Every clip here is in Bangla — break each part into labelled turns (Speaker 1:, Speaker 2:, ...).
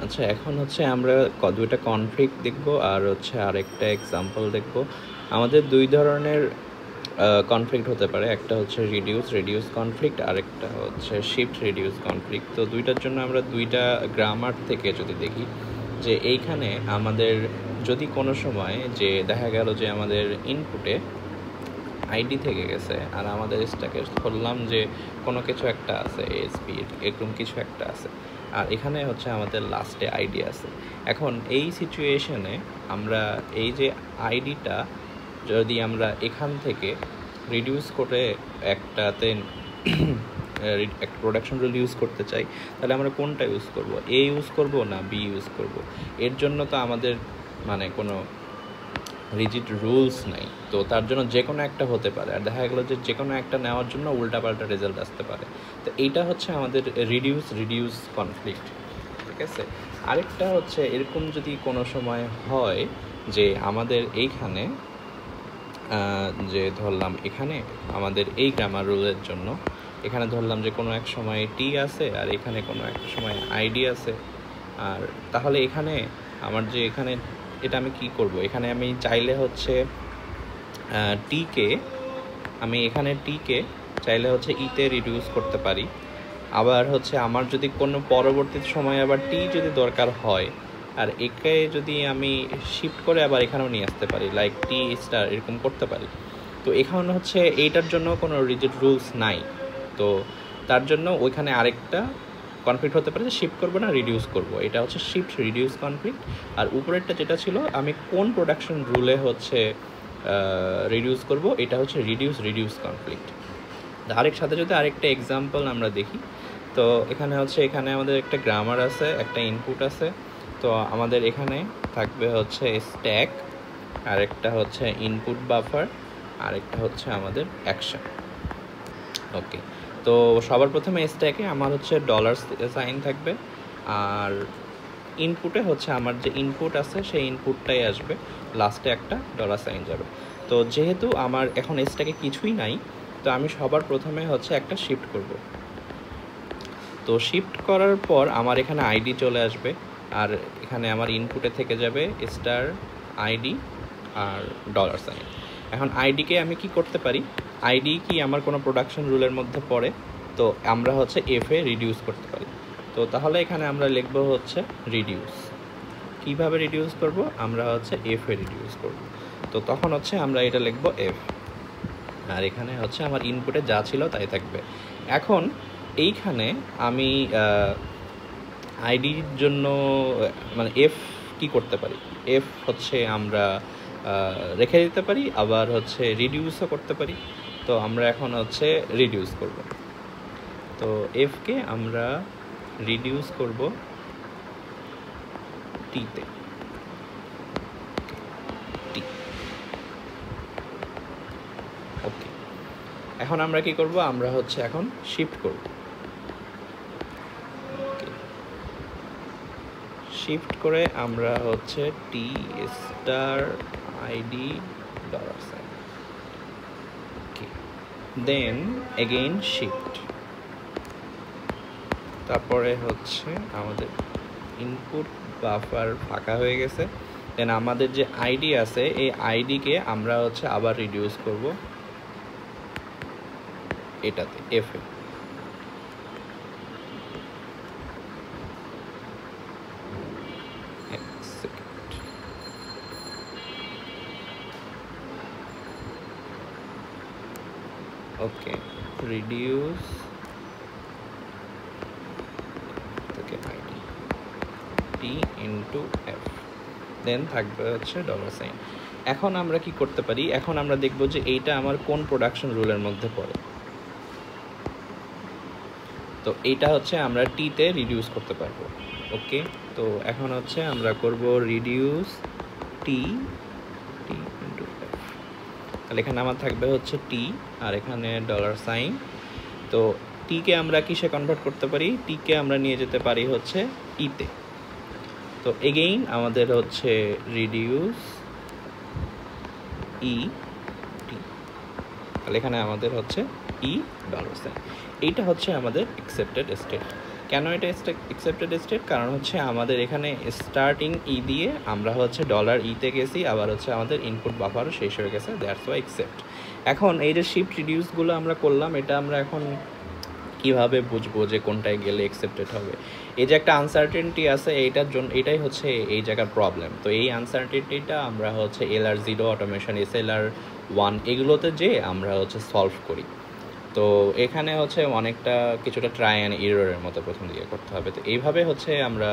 Speaker 1: আচ্ছা, এখন হচ্ছে আমরা দুইটা কনফ্লিক্ট দেখব আর হচ্ছে আরেকটা এক্সাম্পল দেখব। আমাদের দুই ধরনের কনফ্লিক্ট হতে পারে, একটা হচ্ছে রিডিউস কনফ্লিক্ট, আরেকটা হচ্ছে শিফট রিডিউস কনফ্লিক্ট। তো দুইটার জন্য আমরা দুইটা গ্রামার থেকে যদি দেখি যে এইখানে আমাদের যদি কোনো সময় যে দেখা গেল যে আমাদের ইনপুটে আইডি থেকে গেছে আর আমাদের স্ট্যাকে ধরলাম যে কোনো কিছু একটা আছে, এসপি এরকম কিছু একটা আছে, আর এখানে হচ্ছে আমাদের লাস্টে আইডি আছে। এখন এই সিচুয়েশনে আমরা এই যে আইডিটা যদি আমরা এখান থেকে রিডিউস করে একটাতে একটা প্রোডাকশন রুল ইউজ করতে চাই, তাহলে আমরা কোনটা ইউজ করব? এ ইউজ করব না বি ইউজ করব? এর জন্য তো আমাদের মানে কোনো রিজিড রুলস নাই, তো তার জন্য যে কোনো একটা হতে পারে, আর দেখা গেলো যে কোনো একটা নেওয়ার জন্য উল্টাপাল্টা রেজাল্ট আসতে পারে। তো এইটা হচ্ছে আমাদের রিডিউস কনফ্লিক্ট, ঠিক আছে। আরেকটা হচ্ছে এরকম যদি কোনো সময় হয় যে আমাদের এইখানে যে ধরলাম এখানে আমাদের এই গ্রামার রুলের জন্য এখানে ধরলাম যে কোনো এক সময় টি আছে আর এখানে কোনো একটা সময় আইডি আছে, আর তাহলে এখানে আমার যে এখানে এটা আমি কি করব? এখানে আমি চাইলে হচ্ছে টিকে আমি এখানে টিকে চাইলে হচ্ছে ইতে রিডিউস করতে পারি, আবার হচ্ছে আমার যদি কোনো পরবর্তী সময় আবার টি যদি দরকার হয় আর একে যদি আমি শিফট করে আবার এখানেও নিয়ে আসতে পারি, লাইক টি স্টার এরকম করতে পারি। তো এখানে হচ্ছে এইটার জন্য কোনো রিজিড রুলস নাই, তো তার জন্য ওইখানে আরেকটা কনফ্লিক্ট হতে পারে যে শিফট করবো না রিডিউস করব, এটা হচ্ছে শিফট রিডিউস কনফ্লিক্ট। আর উপরেরটা যেটা ছিল আমি কোন প্রোডাকশন রুলে হচ্ছে রিডিউস করব, এটা হচ্ছে রিডিউস কনফ্লিক্ট। আরেক সাথে যদি আরেকটা এক্সাম্পল আমরা দেখি, তো এখানে হচ্ছে এখানে আমাদের একটা গ্রামার আছে, একটা ইনপুট আছে, তো আমাদের এখানে থাকবে হচ্ছে স্ট্যাক, আরেকটা হচ্ছে ইনপুট বাফার, আরেকটা হচ্ছে আমাদের অ্যাকশন। ওকে, তো সবার প্রথমে স্ট্যাকে আমার হচ্ছে ডলার সাইন থাকবে, আর ইনপুটে হচ্ছে আমার যে ইনপুট আছে সেই ইনপুটটাই আসবে, লাস্টে একটা ডলার সাইন যাবে। তো যেহেতু আমার এখন স্ট্যাকে কিছুই নাই, তো আমি সবার প্রথমে হচ্ছে একটা শিফট করব। তো শিফট করার পর আমার এখানে আইডি চলে আসবে, আর এখানে আমার ইনপুটে থেকে যাবে স্টার আইডি আর ডলার সাইন। এখন আইডিকে আমি কি করতে পারি? আইডি কি আমার কোনো প্রোডাকশন রুলের মধ্যে পড়ে? তো আমরা হচ্ছে এফে রিডিউস করতে পারি। তো তাহলে এখানে আমরা লিখব হচ্ছে রিডিউস। কিভাবে রিডিউস করব? আমরা হচ্ছে এফে রিডিউস করব। তো তখন হচ্ছে আমরা এটা লিখব এফ, আর এখানে হচ্ছে আমার ইনপুটে যা ছিল তাই থাকবে। এখন এইখানে আমি আইডির জন্য মানে এফ কি করতে পারি? এফ হচ্ছে আমরা রেখে দিতে পারি, আবার হচ্ছে রিডিউসও করতে পারি। তো আমরা এখন হচ্ছে রিডিউস করব। তো এফকে আমরা রিডিউস করব টিতে, টি। ওকে, এখন আমরা কি করব? আমরা হচ্ছে এখন শিফট করব। শিফট করে আমরা হচ্ছে T star ID dollar sign, then again shift, তারপরে হচ্ছে আমাদের ইনপুট বাফার ফাঁকা হয়ে গেছে, দেন আমাদের যে আইডি আছে এই আইডিকে আমরা হচ্ছে আবার রিডিউস করব এটাতে এফে। ওকে, রিডিউস থেকে আইডি টি ইন্টু এফ, দেন থাকবে হচ্ছে ডলার সাইন। এখন আমরা কি করতে পারি? এখন আমরা দেখব যে এইটা আমার কোন প্রোডাকশন রুলের মধ্যে পড়ে। তো এইটা হচ্ছে আমরা টিতে রিডিউস করতে পারবো। ওকে, তো এখন হচ্ছে আমরা করব রিডিউস টি ইন্টু এফ, তাহলে এখানে আমার থাকবে হচ্ছে টি আর এখানে ডলার সাইন। তো টিকে আমরা কিসে কনভার্ট করতে পারি? টিকে আমরা নিয়ে যেতে পারি হচ্ছে ইতে। তো এগেইন আমাদের হচ্ছে রিডিউস ই টি, তাহলে এখানে আমাদের হচ্ছে ই ডলার সাইন। এইটা হচ্ছে আমাদের অ্যাকসেপ্টেড স্টেট। কেন এটা অ্যাকসেপ্টেড স্টেট? কারণ হচ্ছে আমাদের এখানে স্টার্টিং দিয়ে আমরা হচ্ছে $তে গেছি, আবার হচ্ছে আমাদের ইনপুট বাফারও শেষ হয়ে গেছে, দ্যাটস ওয়াই অ্যাকসেপ্ট। এখন এই যে শিফট রিডিউসগুলো আমরা করলাম, এটা আমরা এখন কীভাবে বুঝবো যে কোনটায় গেলে অ্যাকসেপ্টেড হবে? এই যে একটা আনসার্টেনটি আছে, এইটার জন্য এটাই হচ্ছে এই জায়গার প্রবলেম। তো এই আনসার্টেনটিটা আমরা হচ্ছে LR0 অটোমেশন, SLR1 এগুলোতে যে আমরা হচ্ছে সলভ করি। তো এখানে হচ্ছে অনেকটা কিছুটা ট্রাই অ্যান্ড এররের মতো প্রথম দিকে করতে হবে। তো এইভাবে হচ্ছে আমরা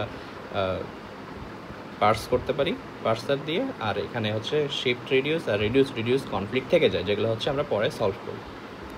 Speaker 1: পার্স করতে পারি পার্সার দিয়ে, আর এখানে হচ্ছে শিফট রিডিউস আর রিডিউস কনফ্লিক্ট থেকে যায়, যেগুলো হচ্ছে আমরা পরে সলভ করি।